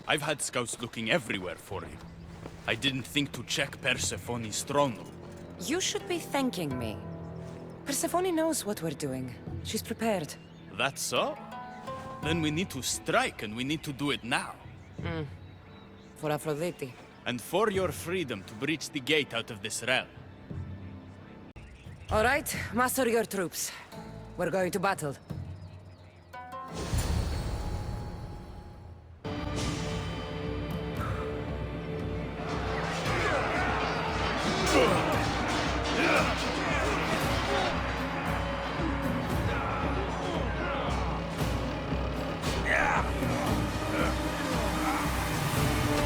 I've had scouts looking everywhere for you. I didn't think to check Persephone's throne room. You should be thanking me. Persephone knows what we're doing. She's prepared. That's so? Then we need to strike, and we need to do it now. For Aphrodite. And for your freedom to breach the gate out of this realm. All right, muster your troops. We're going to battle.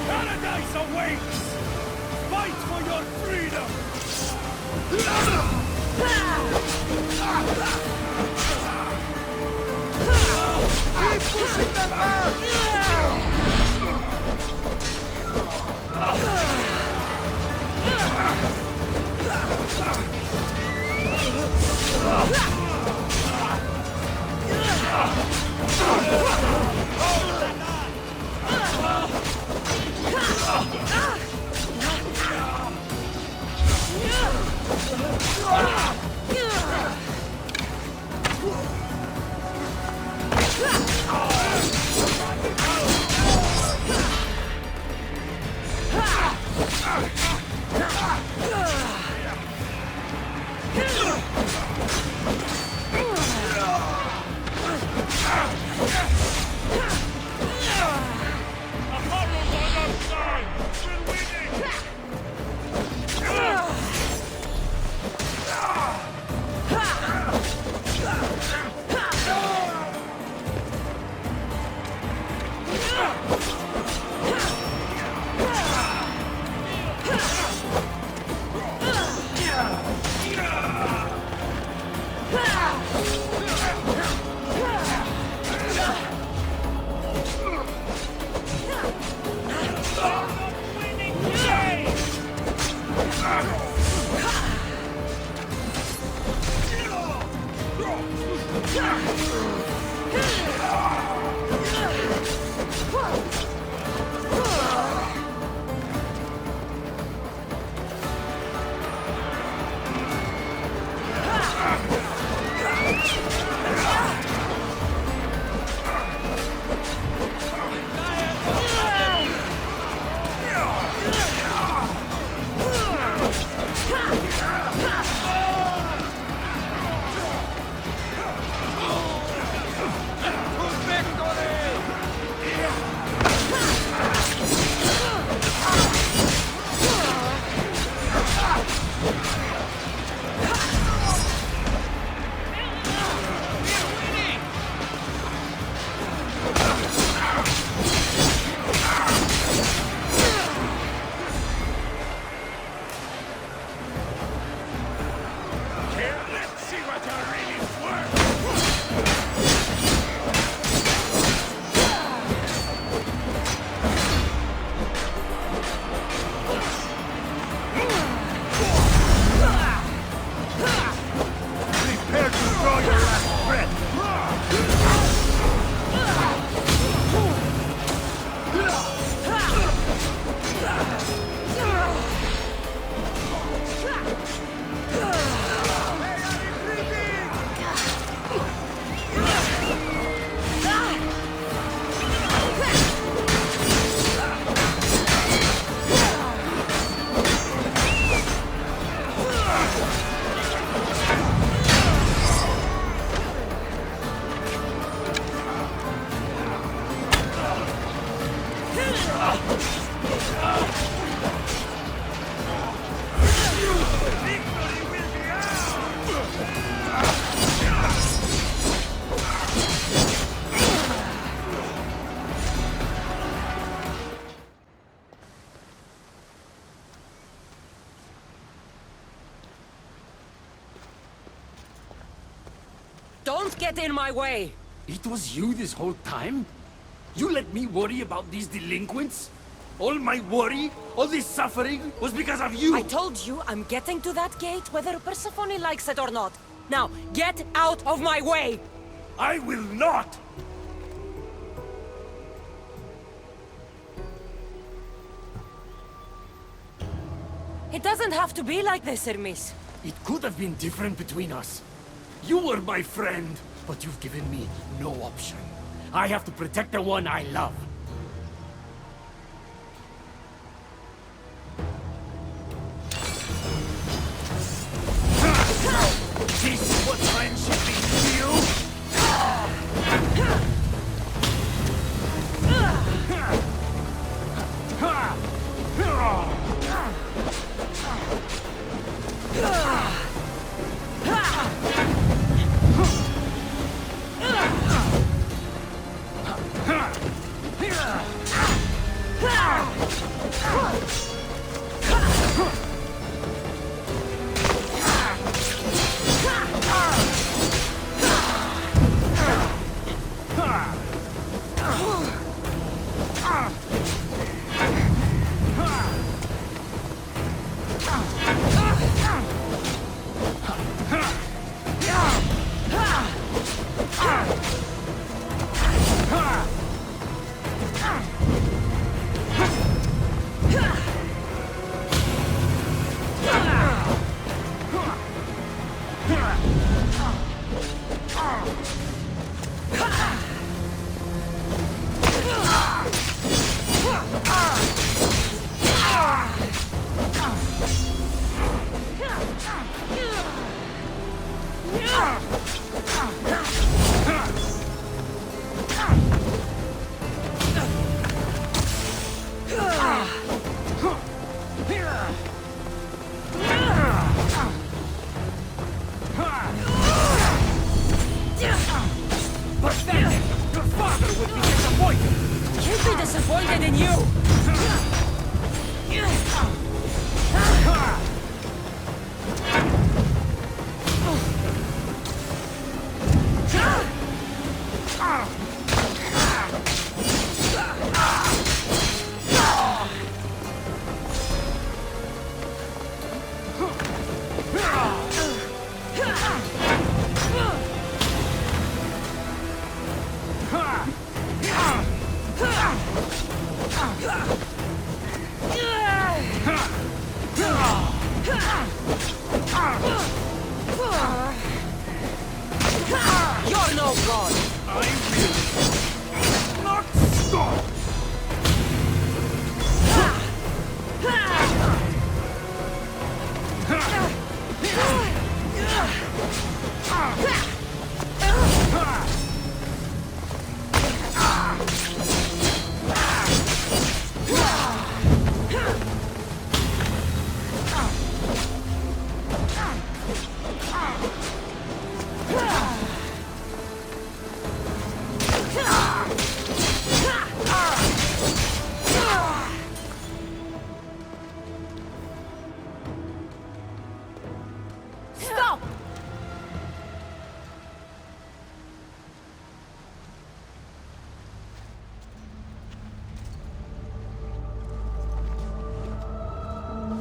Paradise awaits! Fight for your freedom! Keep pushing them back! Don't get in my way! It was you this whole time? You let me worry about these delinquents? All my worry, all this suffering, was because of you! I told you I'm getting to that gate whether Persephone likes it or not. Now, get out of my way! I will not! It doesn't have to be like this, Hermes. It could have been different between us. You were my friend, but you've given me no option. I have to protect the one I love. This is what friendship means to you? Disappointed in you! You're no god! I will not stop! Stop!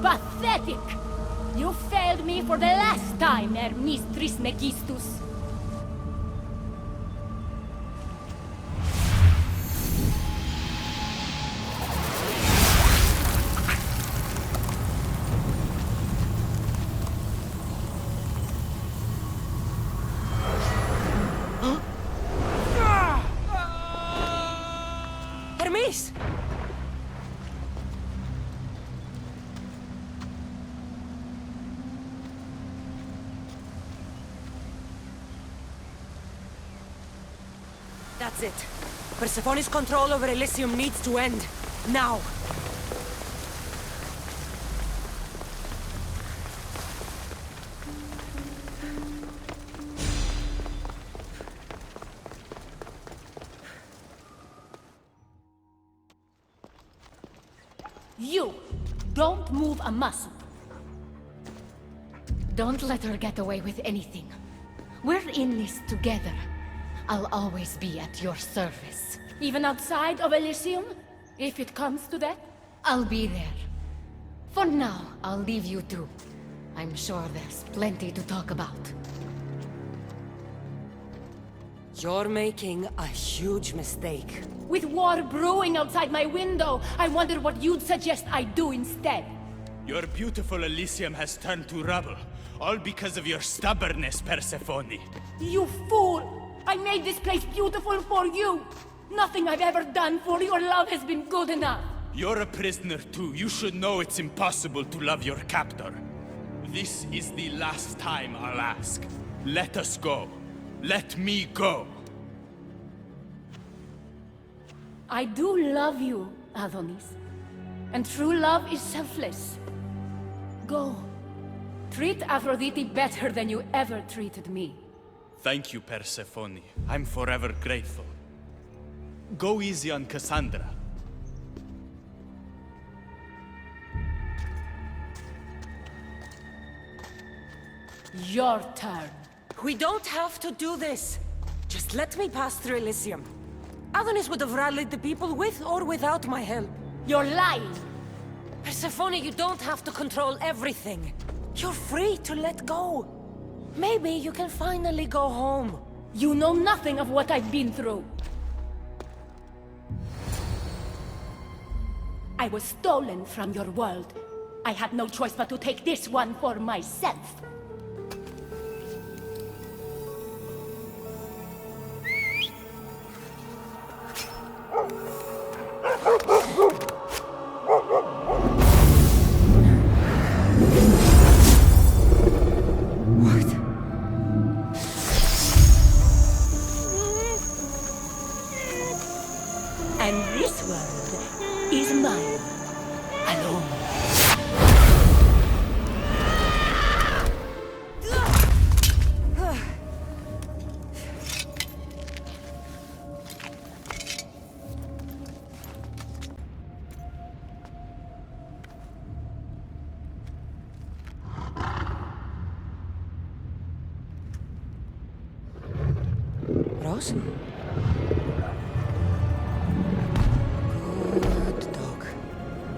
Pathetic! You failed me for the last time, Hermes Trismegistus. Hermes! That's it. Persephone's control over Elysium needs to end. Now! You! Don't move a muscle. Don't let her get away with anything. We're in this together. I'll always be at your service. Even outside of Elysium? If it comes to that? I'll be there. For now, I'll leave you two. I'm sure there's plenty to talk about. You're making a huge mistake. With war brewing outside my window, I wonder what you'd suggest I do instead. Your beautiful Elysium has turned to rubble, all because of your stubbornness, Persephone. You fool! I made this place beautiful for you! Nothing I've ever done for your love has been good enough! You're a prisoner too. You should know it's impossible to love your captor. This is the last time I'll ask. Let us go. Let me go. I do love you, Adonis. And true love is selfless. Go. Treat Aphrodite better than you ever treated me. Thank you, Persephone. I'm forever grateful. Go easy on Cassandra. Your turn. We don't have to do this. Just let me pass through Elysium. Adonis would have rallied the people with or without my help. You're lying. Persephone, you don't have to control everything. You're free to let go. Maybe you can finally go home. You know nothing of what I've been through. I was stolen from your world. I had no choice but to take this one for myself. And this world is mine, alone. Rose? Good dog.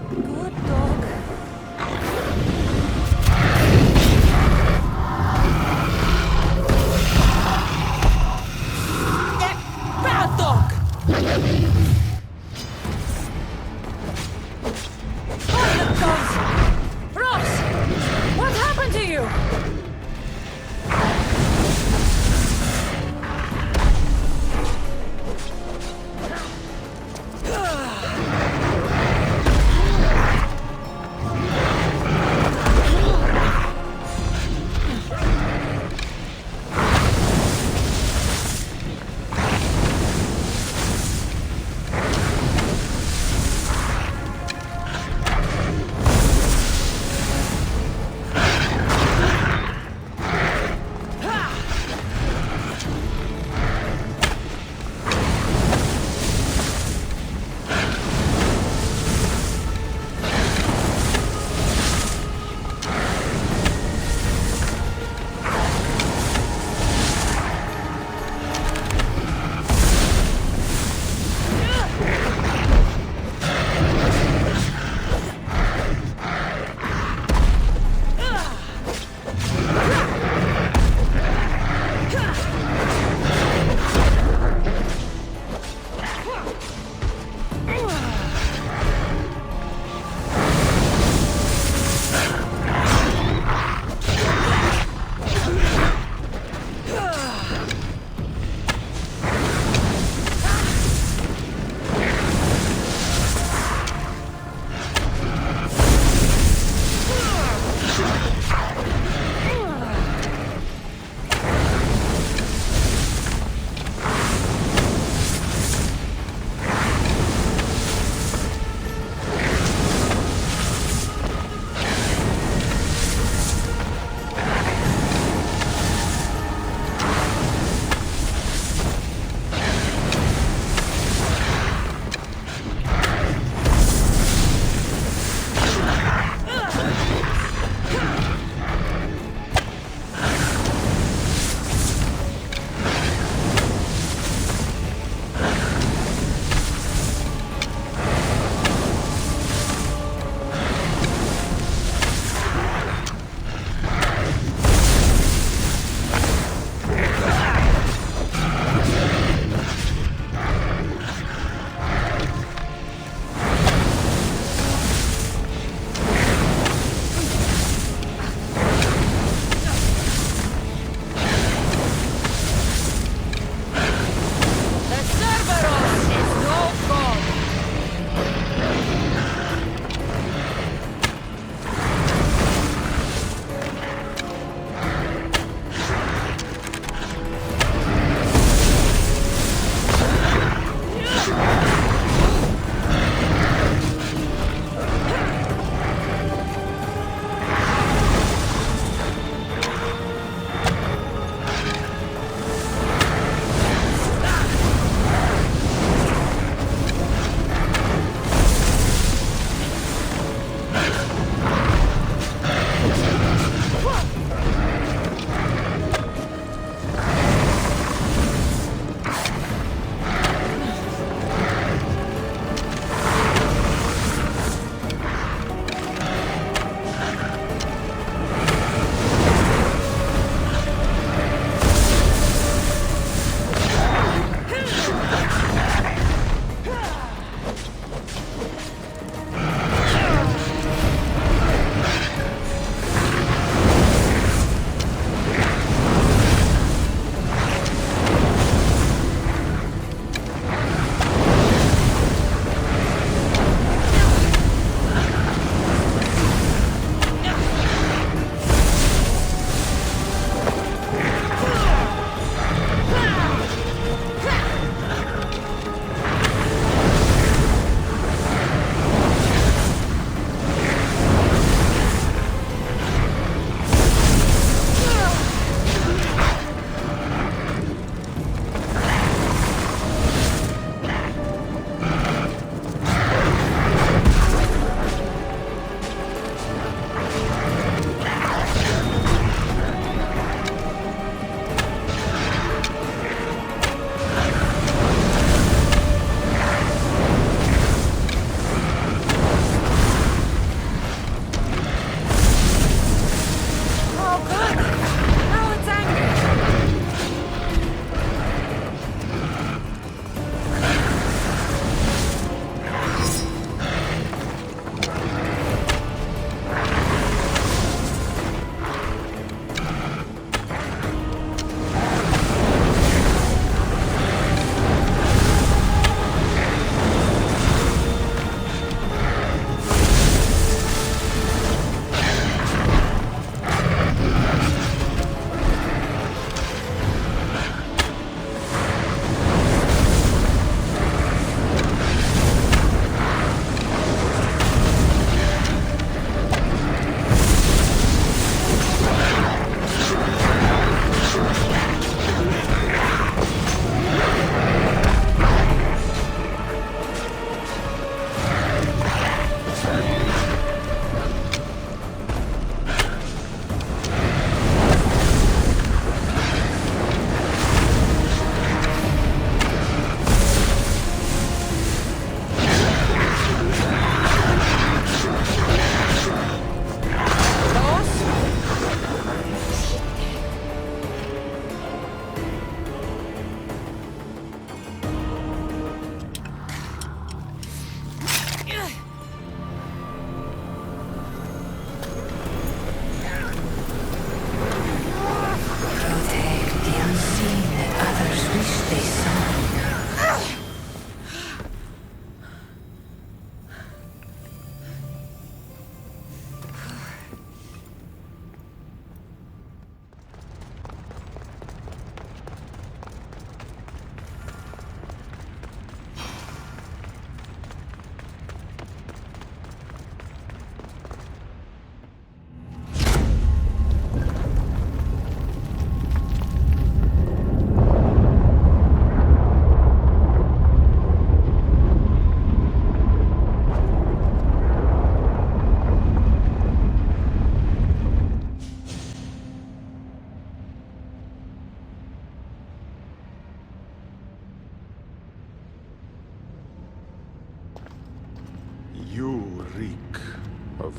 Good dog. Bad dog! Violet dogs! Ross! What happened to you?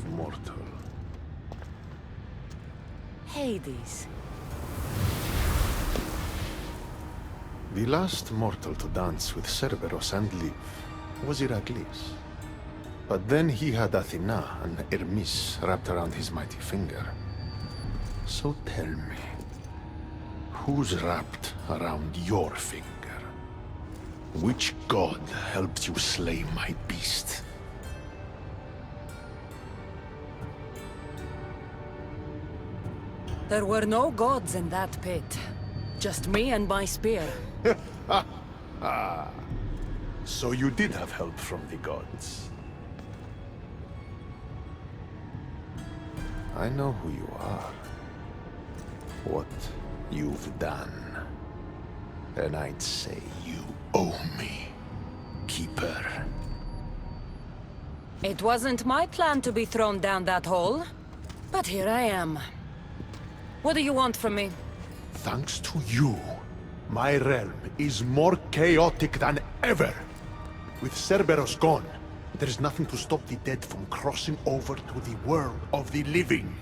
mortal. Hades. The last mortal to dance with Cerberus and live was Heracles. But then he had Athena and Hermes wrapped around his mighty finger. So tell me, who's wrapped around your finger? Which god helped you slay my beast? There were no gods in that pit. Just me and my spear. So you did have help from the gods. I know who you are. What you've done. And I'd say you owe me, Keeper. It wasn't my plan to be thrown down that hole. But here I am. What do you want from me? Thanks to you, my realm is more chaotic than ever. With Cerberus gone, there's nothing to stop the dead from crossing over to the world of the living.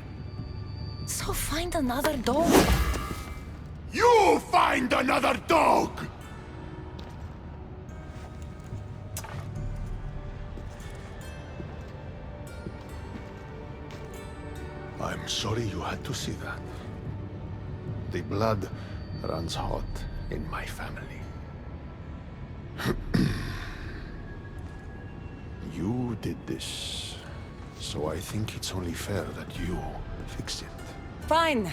So find another dog. You find another dog! I'm sorry you had to see that. The blood runs hot in my family. You did this, so I think it's only fair that you fix it. Fine.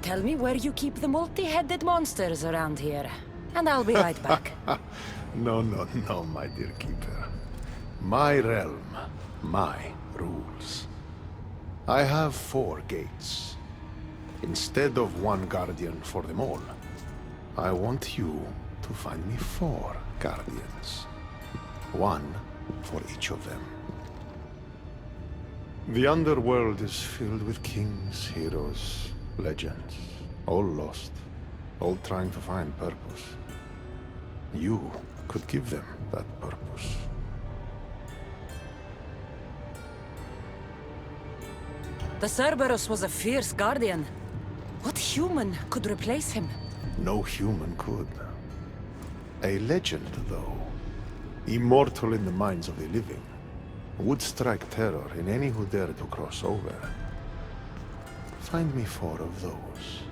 Tell me where you keep the multi-headed monsters around here, and I'll be right back. No, my dear Keeper. My realm, my rules. I have 4 gates. Instead of 1 guardian for them all, I want you to find me 4 guardians. 1 for each of them. The Underworld is filled with kings, heroes, legends, all lost, all trying to find purpose. You could give them that purpose. The Cerberus was a fierce guardian. What human could replace him? No human could. A legend, though, immortal in the minds of the living, would strike terror in any who dare to cross over. Find me 4 of those.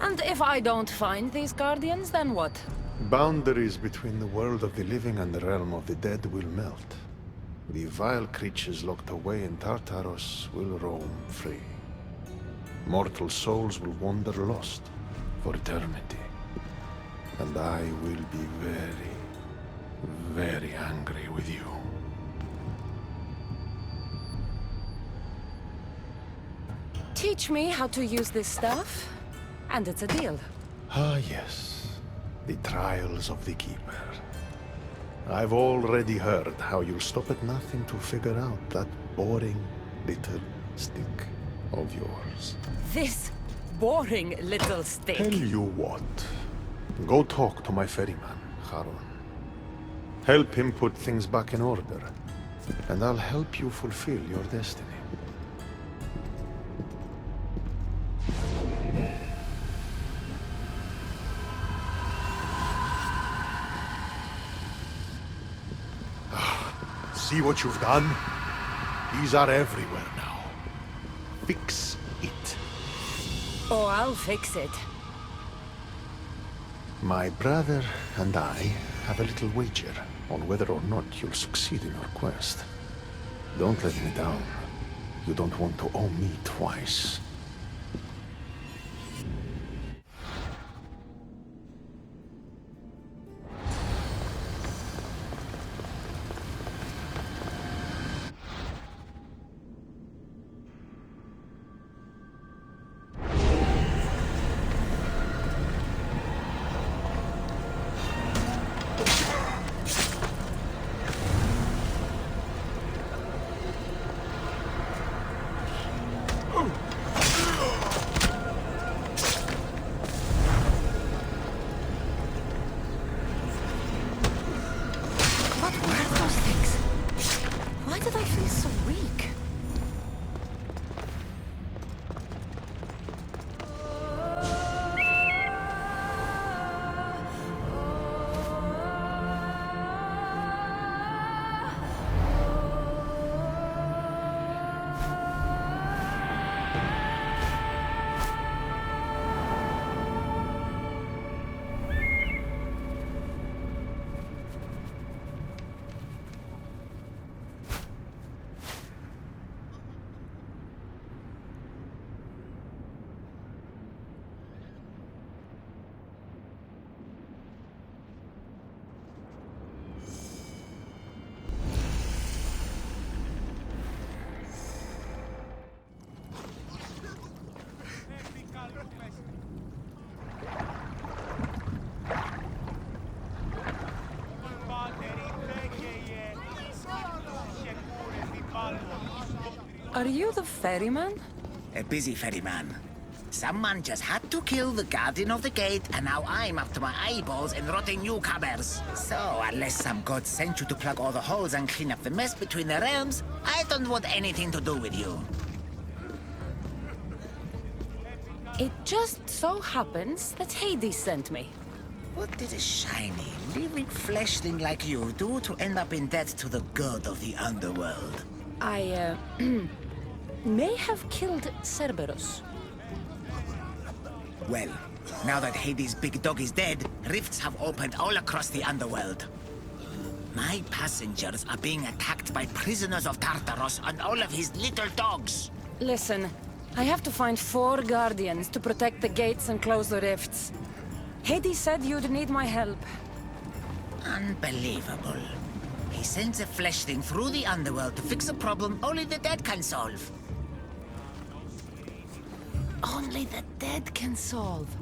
And if I don't find these guardians, then what? Boundaries between the world of the living and the realm of the dead will melt. The vile creatures locked away in Tartaros will roam free. Mortal souls will wander lost for eternity. And I will be very, very angry with you. Teach me how to use this stuff, and it's a deal. Ah, yes. The trials of the Keeper. I've already heard how you'll stop at nothing to figure out that boring little stick of yours. This boring little stick. Tell you what. Go talk to my ferryman, Charon. Help him put things back in order, and I'll help you fulfill your destiny. See what you've done? These are everywhere now. Fix it. Oh, I'll fix it. My brother and I have a little wager on whether or not you'll succeed in your quest. Don't let me down. You don't want to owe me twice. Are you the ferryman? A busy ferryman. Someone just had to kill the guardian of the gate, and now I'm up to my eyeballs in rotting newcomers. So, unless some god sent you to plug all the holes and clean up the mess between the realms, I don't want anything to do with you. It just so happens that Hades sent me. What did a shiny, living fleshling like you do to end up in debt to the god of the Underworld? I, may have killed Cerberus. Well, now that Hades' big dog is dead, rifts have opened all across the Underworld. My passengers are being attacked by prisoners of Tartaros and all of his little dogs. Listen, I have to find 4 guardians to protect the gates and close the rifts. Hades said you'd need my help. Unbelievable. He sends a fleshling through the Underworld to fix a problem only the dead can solve. Only the dead can solve.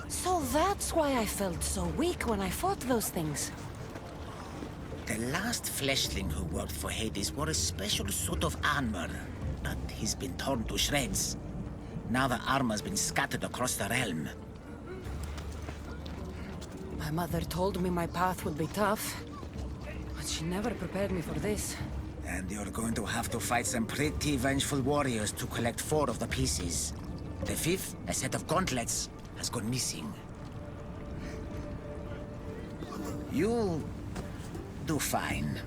So that's why I felt so weak when I fought those things. The last fleshling who worked for Hades wore a special suit of armor, but he's been torn to shreds. Now the armor's been scattered across the realm. My mother told me my path would be tough, but she never prepared me for this. And you're going to have to fight some pretty vengeful warriors to collect 4 of the pieces. The 5th, a set of gauntlets, has gone missing. You'll do fine.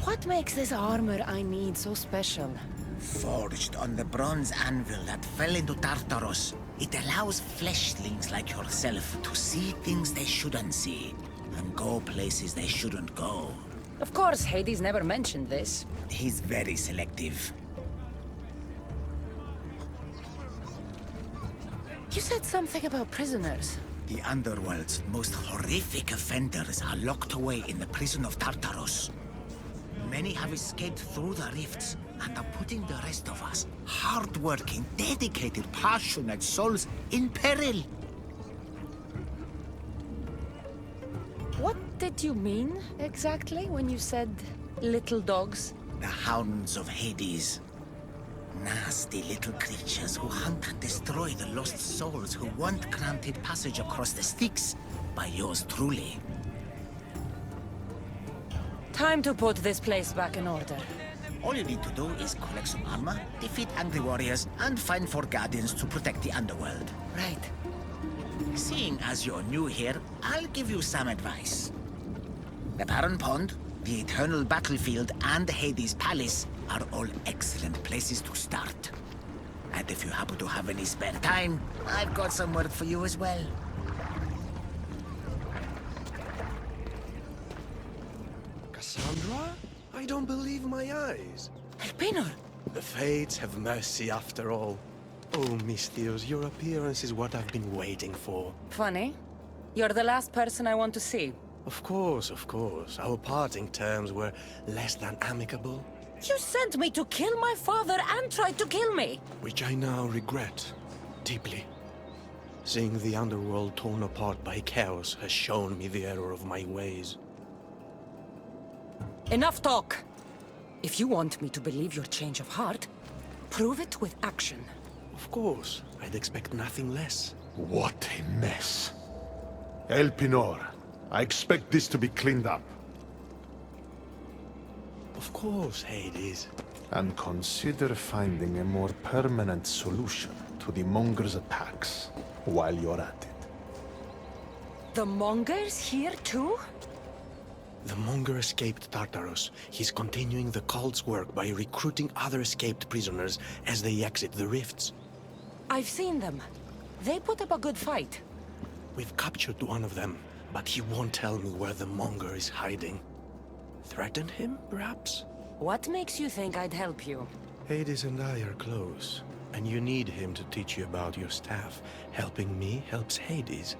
What makes this armor I need so special? Forged on the bronze anvil that fell into Tartaros, it allows fleshlings like yourself to see things they shouldn't see, and go places they shouldn't go. Of course, Hades never mentioned this. He's very selective. You said something about prisoners. The Underworld's most horrific offenders are locked away in the prison of Tartaros. Many have escaped through the rifts and are putting the rest of us, hard-working, dedicated, passionate souls, in peril. What did you mean, exactly, when you said little dogs? The Hounds of Hades. Nasty little creatures who hunt and destroy the lost souls who weren't granted passage across the Styx by yours truly. Time to put this place back in order. All you need to do is collect some armor, defeat angry warriors, and find 4 guardians to protect the Underworld. Right. Seeing as you're new here, I'll give you some advice. The Barren Pond, the Eternal Battlefield, and Hades Palace are all excellent places to start. And if you happen to have any spare time, I've got some work for you as well. Cassandra? I don't believe my eyes. Elpenor! The Fates have mercy after all. Oh, Misthios, your appearance is what I've been waiting for. Funny. You're the last person I want to see. Of course, of course. Our parting terms were less than amicable, You sent me to kill my father and tried to kill me! which I now regret deeply. Seeing the Underworld torn apart by chaos has shown me the error of my ways. Enough talk! If you want me to believe your change of heart, prove it with action. Of course, I'd expect nothing less. What a mess. Elpenor, I expect this to be cleaned up. Of course, Hades. And consider finding a more permanent solution to the Monger's attacks while you're at it. The Mongers here too? The Monger escaped Tartaros. He's continuing the cult's work by recruiting other escaped prisoners as they exit the rifts. I've seen them. They put up a good fight. We've captured one of them, but he won't tell me where the Monger is hiding. Threaten him, perhaps? What makes you think I'd help you? Hades and I are close, and you need him to teach you about your staff. Helping me helps Hades.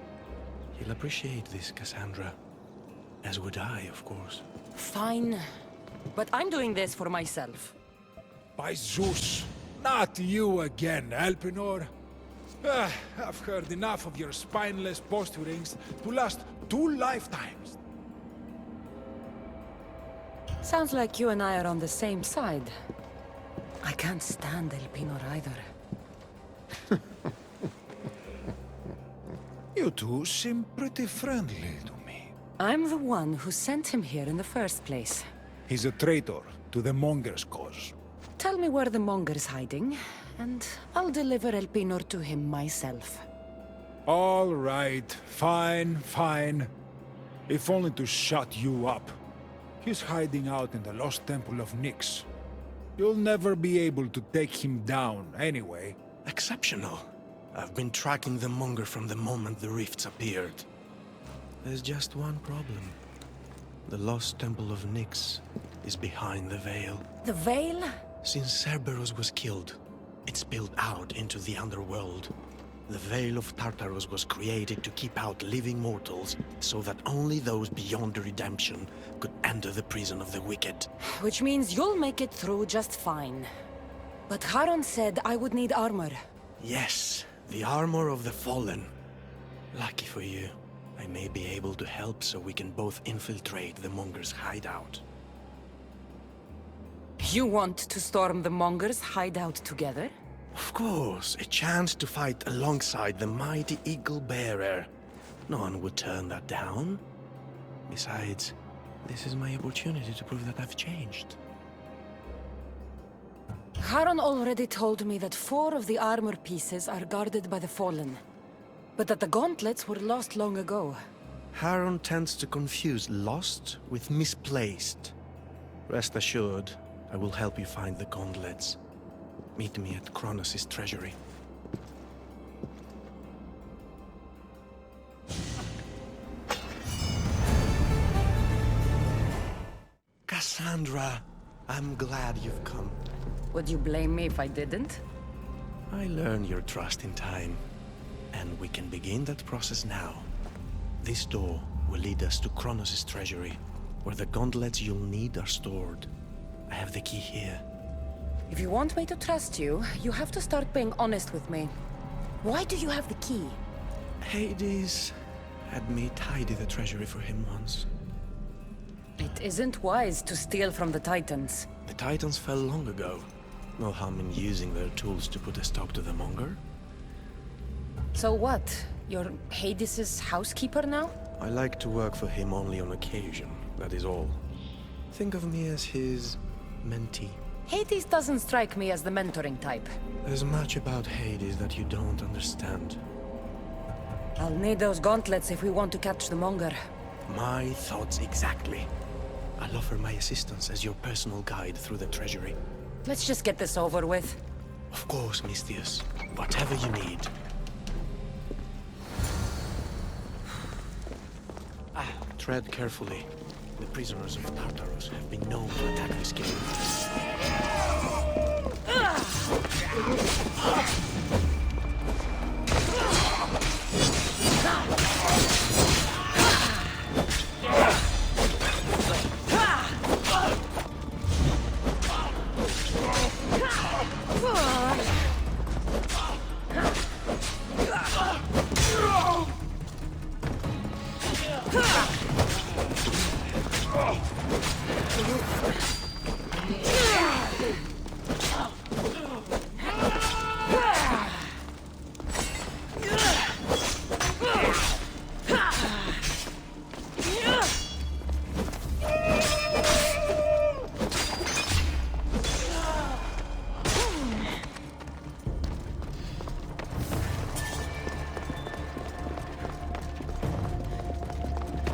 He'll appreciate this, Cassandra. As would I, of course. Fine. But I'm doing this for myself. By Zeus, not you again, Elpenor. I've heard enough of your spineless posturings to last 2 lifetimes. Sounds like you and I are on the same side. I can't stand Elpinor either. You two seem pretty friendly to me. I'm the one who sent him here in the first place. He's a traitor to the Monger's cause. Tell me where the Monger's hiding, and I'll deliver Elpinor to him myself. All right, fine, fine. If only to shut you up. He's hiding out in the lost temple of Nyx. You'll never be able to take him down, anyway. Exceptional. I've been tracking the Monger from the moment the rifts appeared. There's just one problem. The lost temple of Nyx is behind the Veil. The Veil? Since Cerberus was killed, it spilled out into the Underworld. The Veil of Tartarus was created to keep out living mortals, so that only those beyond redemption could enter the prison of the wicked. Which means you'll make it through just fine. But Charon said I would need armor. Yes, the armor of the fallen. Lucky for you, I may be able to help so we can both infiltrate the Monger's hideout. You want to storm the Monger's hideout together? Of course, a chance to fight alongside the mighty Eagle Bearer. No one would turn that down. Besides, this is my opportunity to prove that I've changed. Charon already told me that 4 of the armor pieces are guarded by the Fallen, but that the gauntlets were lost long ago. Charon tends to confuse lost with misplaced. Rest assured, I will help you find the gauntlets. Meet me at Kronos' treasury. Cassandra, I'm glad you've come. Would you blame me if I didn't? I learned your trust in time, and we can begin that process now. This door will lead us to Kronos' treasury, where the gauntlets you'll need are stored. I have the key here. If you want me to trust you, you have to start being honest with me. Why do you have the key? Hades had me tidy the treasury for him once. It isn't wise to steal from the Titans. The Titans fell long ago. No harm in using their tools to put a stop to the Monger. So what? You're Hades' housekeeper now? I like to work for him only on occasion, that is all. Think of me as his mentee. Hades doesn't strike me as the mentoring type. There's much about Hades that you don't understand. I'll need those gauntlets if we want to catch the Monger. My thoughts exactly. I'll offer my assistance as your personal guide through the treasury. Let's just get this over with. Of course, Misthios. Whatever you need. Tread carefully. The prisoners of Tartarus have been known to attack this cave.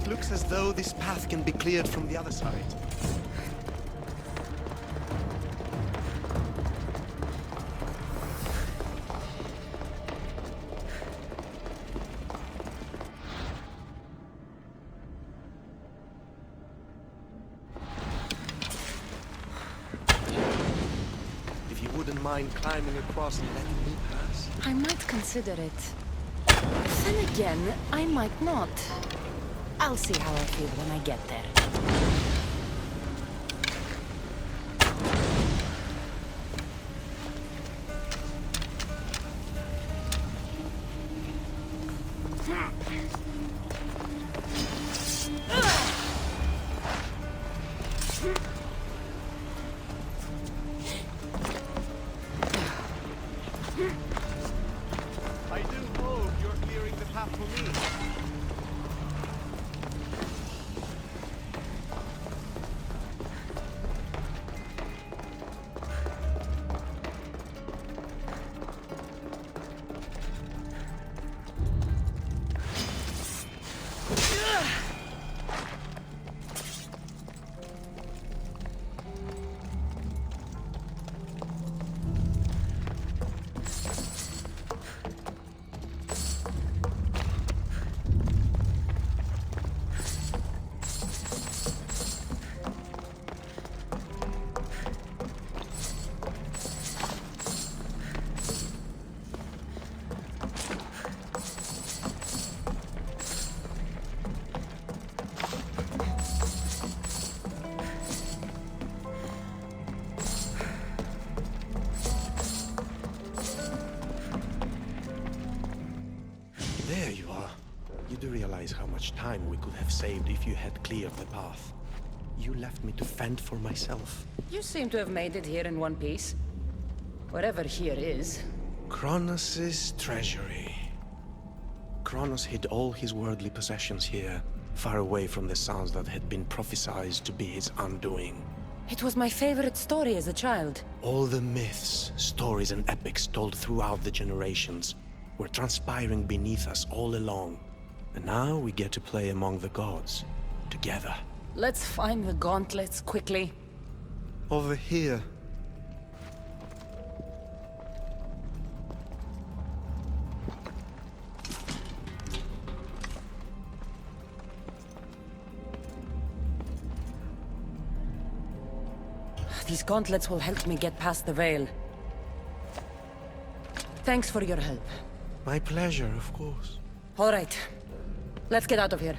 Looks as though this path can be cleared from the other side. If you wouldn't mind climbing across and letting me pass. I might consider it. Then again, I might not. I'll see how I feel when I get there. I do hope you're clearing the path for me. There you are. You do realize how much time we could have saved if you had cleared the path. You left me to fend for myself. You seem to have made it here in one piece. Whatever here is. Kronos' treasury. Kronos hid all his worldly possessions here, far away from the sounds that had been prophesied to be his undoing. It was my favorite story as a child. All the myths, stories and epics told throughout the generations were transpiring beneath us all along. And now we get to play among the gods, together. Let's find the gauntlets quickly. Over here. These gauntlets will help me get past the veil. Thanks for your help. My pleasure, of course. All right. Let's get out of here.